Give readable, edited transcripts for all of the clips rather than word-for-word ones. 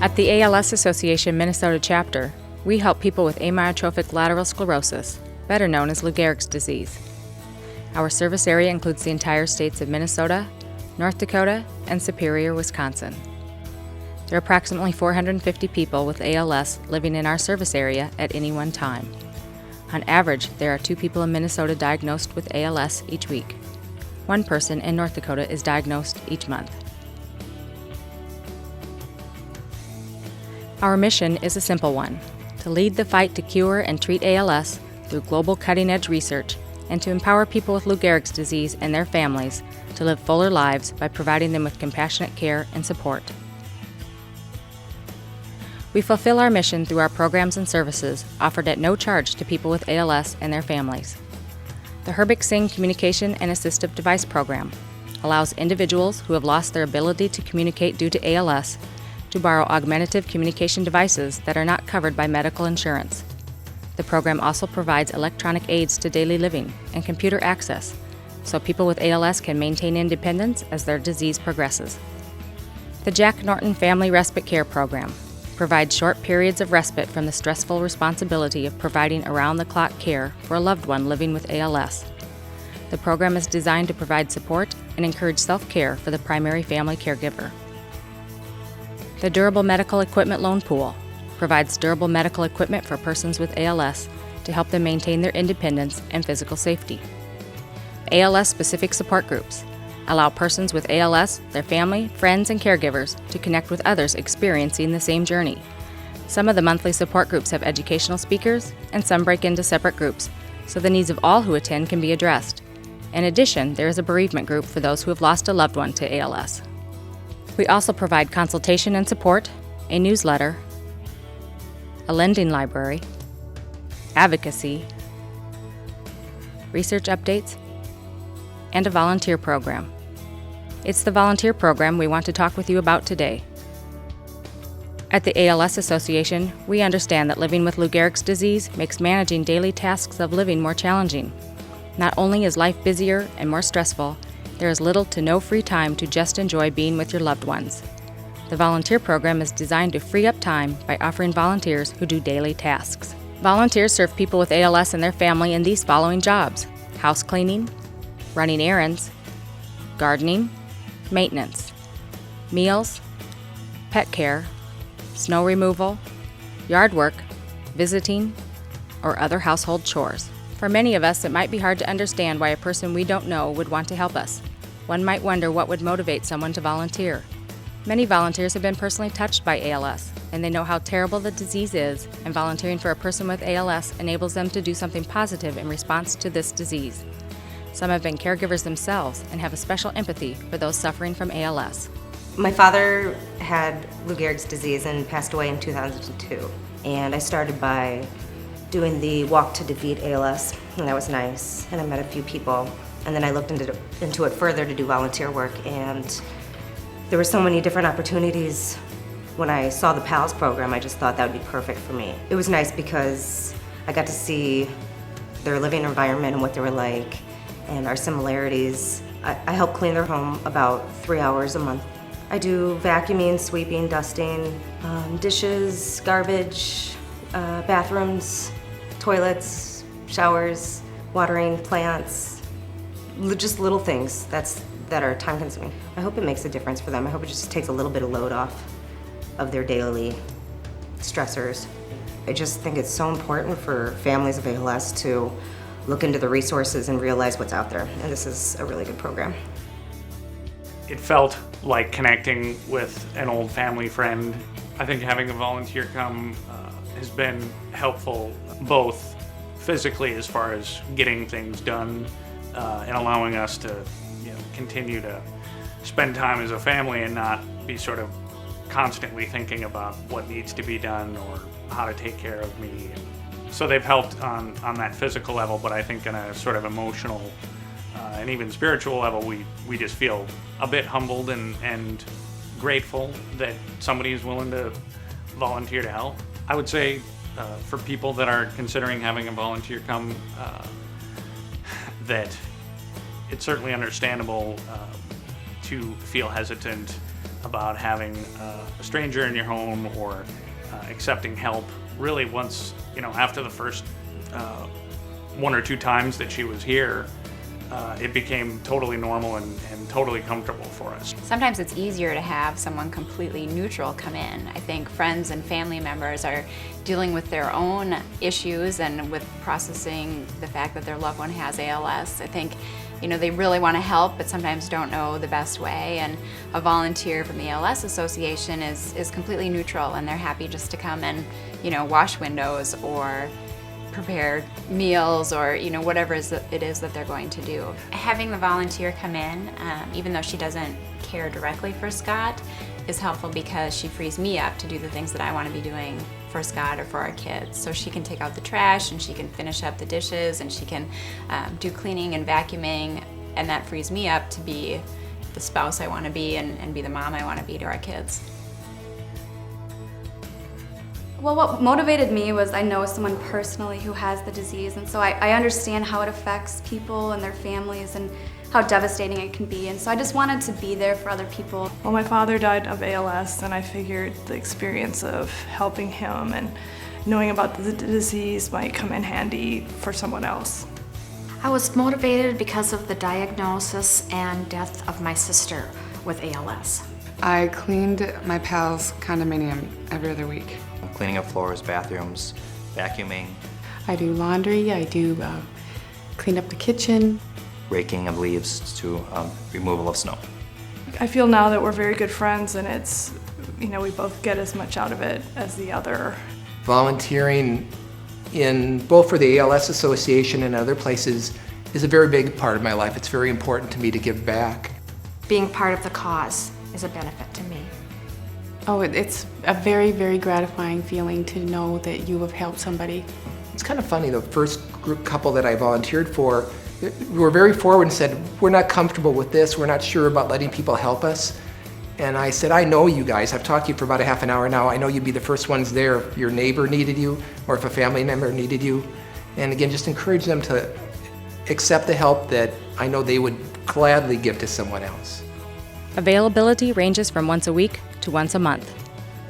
At the ALS Association Minnesota chapter, we help people with amyotrophic lateral sclerosis, better known as Lou Gehrig's disease. Our service area includes the entire states of Minnesota, North Dakota, and Superior, Wisconsin. There are approximately 450 people with ALS living in our service area at any one time. On average, there are 2 people in Minnesota diagnosed with ALS each week. 1 person in North Dakota is diagnosed each month. Our mission is a simple one: to lead the fight to cure and treat ALS through global cutting-edge research and to empower people with Lou Gehrig's disease and their families to live fuller lives by providing them with compassionate care and support. We fulfill our mission through our programs and services offered at no charge to people with ALS and their families. The Herbig Singh Communication and Assistive Device Program allows individuals who have lost their ability to communicate due to ALS to borrow augmentative communication devices that are not covered by medical insurance. The program also provides electronic aids to daily living and computer access so people with ALS can maintain independence as their disease progresses. The Jack Norton Family Respite Care Program provides short periods of respite from the stressful responsibility of providing around-the-clock care for a loved one living with ALS. The program is designed to provide support and encourage self-care for the primary family caregiver. The Durable Medical Equipment Loan Pool provides durable medical equipment for persons with ALS to help them maintain their independence and physical safety. ALS-specific support groups allow persons with ALS, their family, friends, and caregivers to connect with others experiencing the same journey. Some of the monthly support groups have educational speakers, and some break into separate groups, so the needs of all who attend can be addressed. In addition, there is a bereavement group for those who have lost a loved one to ALS. We also provide consultation and support, a newsletter, a lending library, advocacy, research updates, and a volunteer program. It's the volunteer program we want to talk with you about today. At the ALS Association, we understand that living with Lou Gehrig's disease makes managing daily tasks of living more challenging. Not only is life busier and more stressful, there is little to no free time to just enjoy being with your loved ones. The volunteer program is designed to free up time by offering volunteers who do daily tasks. Volunteers serve people with ALS and their family in these following jobs: house cleaning, running errands, gardening, maintenance, meals, pet care, snow removal, yard work, visiting, or other household chores. For many of us, it might be hard to understand why a person we don't know would want to help us. One might wonder what would motivate someone to volunteer. Many volunteers have been personally touched by ALS, and they know how terrible the disease is, and volunteering for a person with ALS enables them to do something positive in response to this disease. Some have been caregivers themselves and have a special empathy for those suffering from ALS. My father had Lou Gehrig's disease and passed away in 2002. And I started by doing the Walk to Defeat ALS, and that was nice. And I met a few people. And then I looked into it further to do volunteer work, and there were so many different opportunities. When I saw the PALS program, I just thought that would be perfect for me. It was nice because I got to see their living environment and what they were like, and our similarities. I help clean their home about 3 hours a month. I do vacuuming, sweeping, dusting, dishes, garbage, bathrooms, toilets, showers, watering plants, just little things that are time consuming. I hope it makes a difference for them. I hope it just takes a little bit of load off of their daily stressors. I just think it's so important for families of ALS to look into the resources and realize what's out there, and this is a really good program. It felt like connecting with an old family friend. I think having a volunteer come has been helpful, both physically as far as getting things done and allowing us to continue to spend time as a family and not be sort of constantly thinking about what needs to be done or how to take care of me. So they've helped on that physical level, but I think on a sort of emotional and even spiritual level, we just feel a bit humbled and grateful that somebody is willing to volunteer to help. I would say for people that are considering having a volunteer come, that it's certainly understandable to feel hesitant about having a stranger in your home or accepting help. Really, once, after the first 1 or 2 times that she was here, it became totally normal and totally comfortable for us. Sometimes it's easier to have someone completely neutral come in. I think friends and family members are dealing with their own issues and with processing the fact that their loved one has ALS. I think they really want to help, but sometimes don't know the best way. And a volunteer from the ALS Association is completely neutral, and they're happy just to come and, wash windows or prepare meals or whatever it is that they're going to do. Having the volunteer come in, even though she doesn't care directly for Scott, is helpful because she frees me up to do the things that I want to be doing for Scott or for our kids. So she can take out the trash and she can finish up the dishes and she can do cleaning and vacuuming, and that frees me up to be the spouse I want to be and be the mom I want to be to our kids. Well, what motivated me was I know someone personally who has the disease, and so I understand how it affects people and their families and how devastating it can be, and so I just wanted to be there for other people. Well, my father died of ALS, and I figured the experience of helping him and knowing about the disease might come in handy for someone else. I was motivated because of the diagnosis and death of my sister with ALS. I cleaned my pal's condominium every other week. Cleaning up floors, bathrooms, vacuuming. I do laundry, I do clean up the kitchen. Raking of leaves to removal of snow. I feel now that we're very good friends, and it's, we both get as much out of it as the other. Volunteering both for the ALS Association and other places is a very big part of my life. It's very important to me to give back. Being part of the cause is a benefit to me. Oh, it's a very, very gratifying feeling to know that you have helped somebody. It's kind of funny, the first couple that I volunteered for were very forward and said, we're not comfortable with this, we're not sure about letting people help us. And I said, I know you guys, I've talked to you for about a half an hour now, I know you'd be the first ones there if your neighbor needed you or if a family member needed you. And again, just encourage them to accept the help that I know they would gladly give to someone else. Availability ranges from once a week to once a month.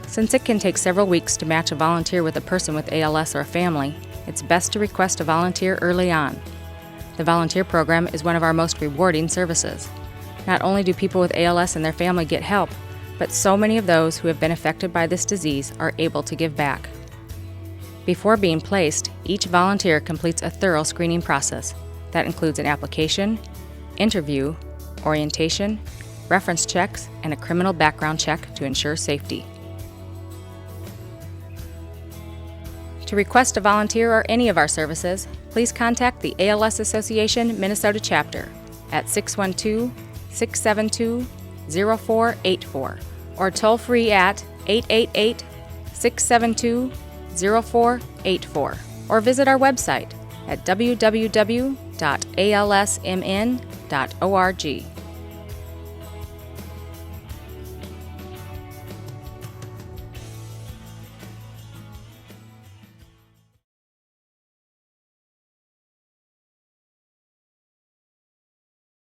Since it can take several weeks to match a volunteer with a person with ALS or a family, it's best to request a volunteer early on. The volunteer program is one of our most rewarding services. Not only do people with ALS and their family get help, but so many of those who have been affected by this disease are able to give back. Before being placed, each volunteer completes a thorough screening process that includes an application, interview, orientation, reference checks, and a criminal background check to ensure safety. To request a volunteer or any of our services, please contact the ALS Association Minnesota chapter at 612-672-0484 or toll free at 888-672-0484 or visit our website at www.alsmn.org.